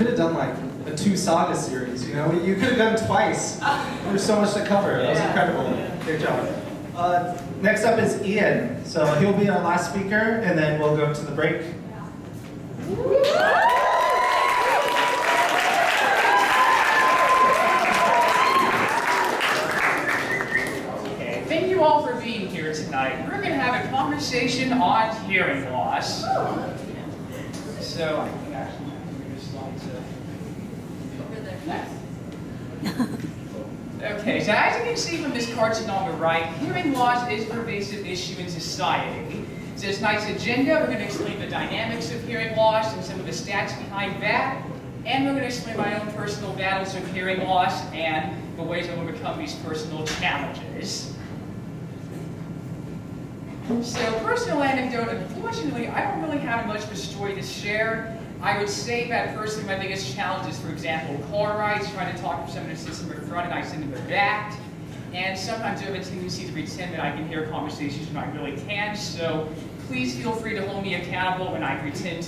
could have done like a 2 saga series, you know? You could have done twice. There's so much to cover. That was incredible. Great job. Next up is Ian. So he'll be our last speaker, and then we'll go to the break. Okay, thank you all for being here tonight. We're going to have a conversation on hearing loss. So I can actually move this slide to... Okay, so as you can see from this cartoon on the right, hearing loss is a pervasive issue in society. So this night's agenda, we're going to explain the dynamics of hearing loss and some of the stats behind that, and we're going to explain my own personal battles with hearing loss and the ways I've overcome these personal challenges. So, personal anecdote, unfortunately, I don't really have much of a story to share. I would say that personally my biggest challenge is, for example, car rides, trying to talk to someone who sits in the front and I sit in the back. And sometimes I have a tendency to pretend that I can hear conversations when I really can't. So please feel free to hold me accountable when I pretend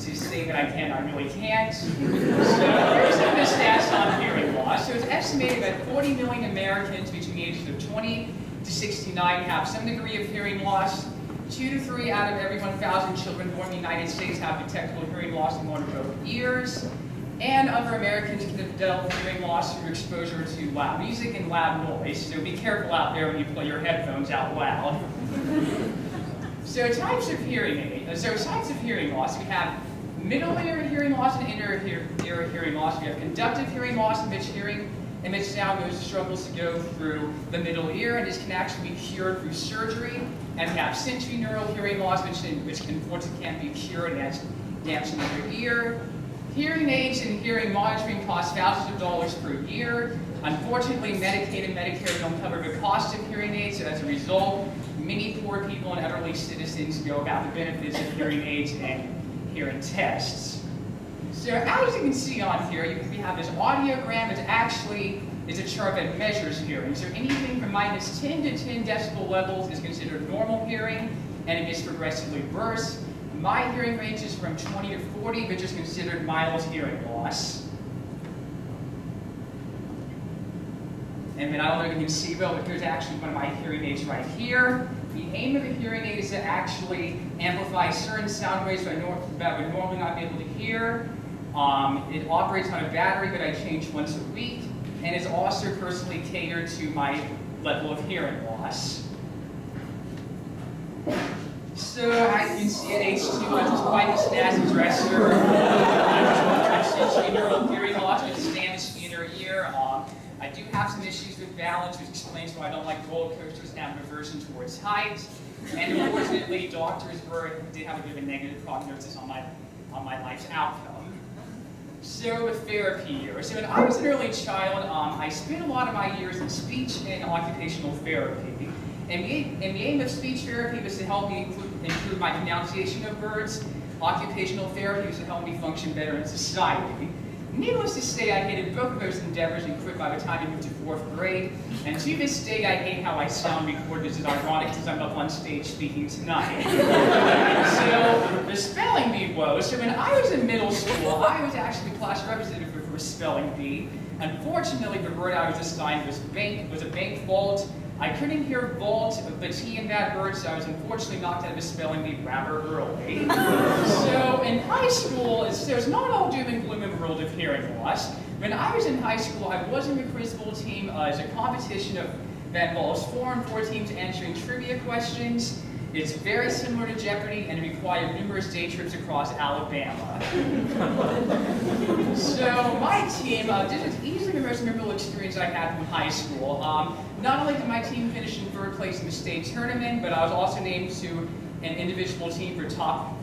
to say that I can, I really can't. So here's some of the stats on hearing loss. So it's estimated that 40 million Americans between the ages of 20 to 69 have some degree of hearing loss. 2 to 3 out of every 1,000 children born in the United States have detectable hearing loss in one or both ears. And other Americans can develop hearing loss through exposure to loud music and loud noise. So be careful out there when you play your headphones out loud. So types of hearing loss. We have middle ear hearing loss and inner ear hearing loss. We have conductive hearing loss, in which sound struggles to go through the middle ear, and this can actually be cured through surgery. And we have sensorineural hearing loss, which unfortunately can't be cured, and that's damage in the ear. Hearing aids and hearing monitoring cost thousands of dollars per year. Unfortunately, Medicaid and Medicare don't cover the cost of hearing aids, so as a result, many poor people and elderly citizens know about the benefits of hearing aids and hearing tests. So as you can see on here, we have this audiogram. It actually is a chart that measures hearing. So anything from minus 10 to 10 decibel levels is considered normal hearing, and it gets progressively worse. My hearing range is from 20 to 40, which is considered mild hearing loss. And then I don't know if you can see well, but here's actually one of my hearing aids right here. The aim of a hearing aid is to actually amplify certain sound waves that would normally not be able to hear. It operates on a battery that I change once a week, and is also personally catered to my level of hearing loss. So as you can see at H2, I'm just quite a snazzy dresser. I'm sensorineural hearing loss, which stands in the inner ear. I do have some issues with balance, which explains why I don't like roller coasters and have an aversion towards height. And unfortunately, doctors did have a bit of a negative prognosis on my life's outcome. So with therapy years. So when I was an early child, I spent a lot of my years in speech and occupational therapy. And the aim of speech therapy was to help me improve my pronunciation of words. Occupational therapy was to help me function better in society. Needless to say, I hated both of those endeavors and quit by the time I moved to 4th grade. And to this day, I hate how I sound recorded, which is ironic since I'm up on stage speaking tonight. So, the spelling bee woes. So when I was in middle school, I was actually class representative for spelling bee. Unfortunately, the word I was assigned was a bank vault. I couldn't hear vault, the T in that word, so I was unfortunately knocked out of the spelling bee rather early. So in high school, there's not all doom and gloom in the world of hearing loss. When I was in high school, I was in the quiz bowl team as a competition that involves 4 and 4 teams answering trivia questions. It's very similar to Jeopardy and it required numerous day trips across Alabama. So my team, this is easily the most memorable experience I had from high school. Not only did my team finish in 3rd place in the state tournament, but I was also named to an individual team for top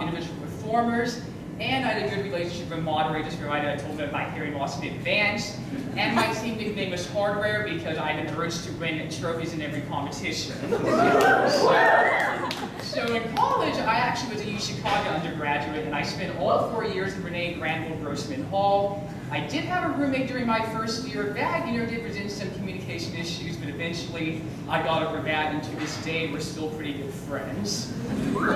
individual performers. And I had a good relationship with moderators where I told them my hearing loss in advance. And my team nickname was Hardware because I had an urge to win trophies in every competition. So in college, I actually was a U Chicago undergraduate, and I spent all 4 years in Renee Granville Grossman Hall. I did have a roommate during my first year. That, did present some communication issues, but eventually I got over that, and to this day, we're still pretty good friends.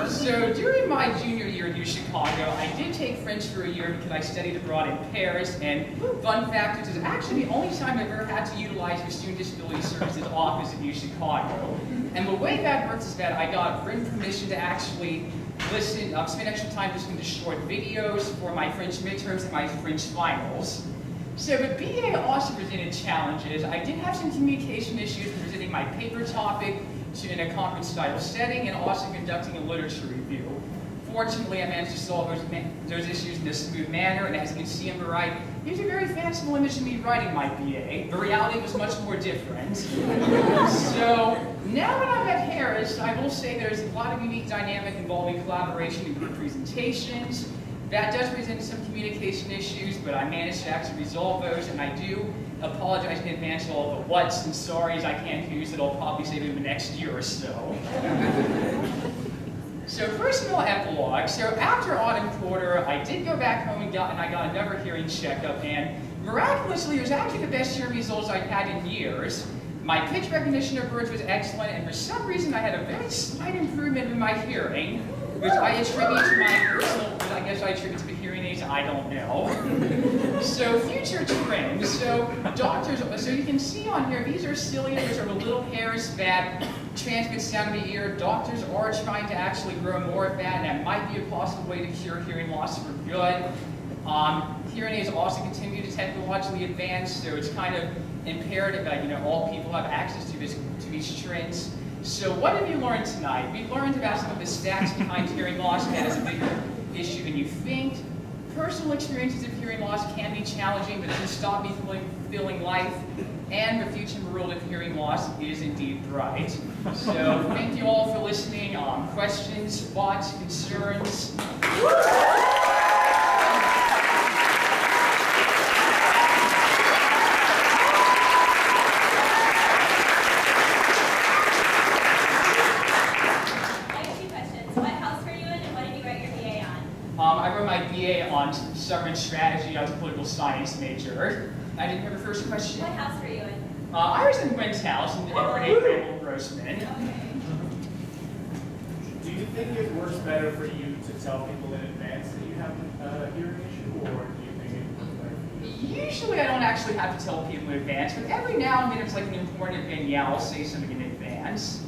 So during my junior year at U Chicago, I did take French for a year because I studied abroad in Paris, and fun fact, this is actually the only time I've ever had to utilize the Student Disability Services office at U Chicago. And the way that works is that I got written permission to actually spend extra time listening to short videos for my French midterms and my French finals. So the BA also presented challenges. I did have some communication issues presenting my paper topic in a conference-style setting and also conducting a literature review. Fortunately, I managed to solve those issues in a smooth manner, and as you can see on the right, here's a very fanciful image of me writing my BA. The reality was much more different. So now that I'm at Harris, I will say there's a lot of unique dynamic involving collaboration and group presentations. That does present some communication issues, but I managed to actually resolve those, and I do apologize in advance for all the whats and sorries I can't use that I'll probably say in the next year or so. So personal epilogue. So after autumn quarter, I did go back home and I got another hearing checkup, and miraculously, it was actually the best hearing results I've had in years. My pitch recognition of words was excellent, and for some reason, I had a very slight improvement in my hearing, which I attribute to my personal, I guess I attribute to the hearing aids, I don't know. So future trends, so you can see on here, these are cilia, these are the little hairs that transmit sound in the ear. Doctors are trying to actually grow more of that, and that might be a possible way to cure hearing loss for good. Hearing aids also continue to technologically advance, so it's kind of imperative that all people have access to these trends. So what have you learned tonight? We learned about some of the stats behind hearing loss that is a bigger issue than you think. Personal experiences of hearing loss can be challenging, but it doesn't stop me from feeling life. And the future world of hearing loss is indeed bright. So thank you all for listening. Questions, thoughts, concerns? I wrote my BA on suffrage strategy. I was a political science major. I didn't hear the first question. What house were you in? I was in Gwen's house in Renee Randall Grossman. Okay. Do you think it works better for you to tell people in advance that you have a hearing issue, or do you think it works better for you? Usually I don't actually have to tell people in advance, but every now and then it's like an important event, yeah, I'll say something in advance.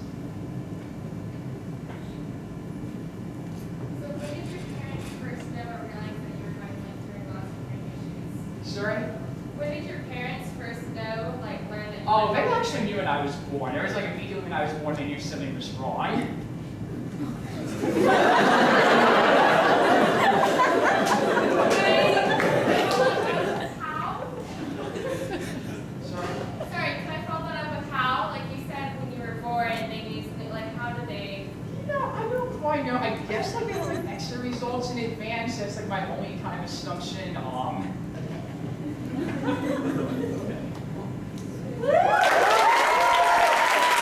Sorry? When did your parents first know, learn that? Oh, they actually knew when I was born. There was immediately when I was born, they knew something was wrong. How? Sorry, can I follow that up with how? Like you said, when you were born, they knew something. How did they? I don't quite know. I guess they were X-ray results in advance. That's my only kind of assumption.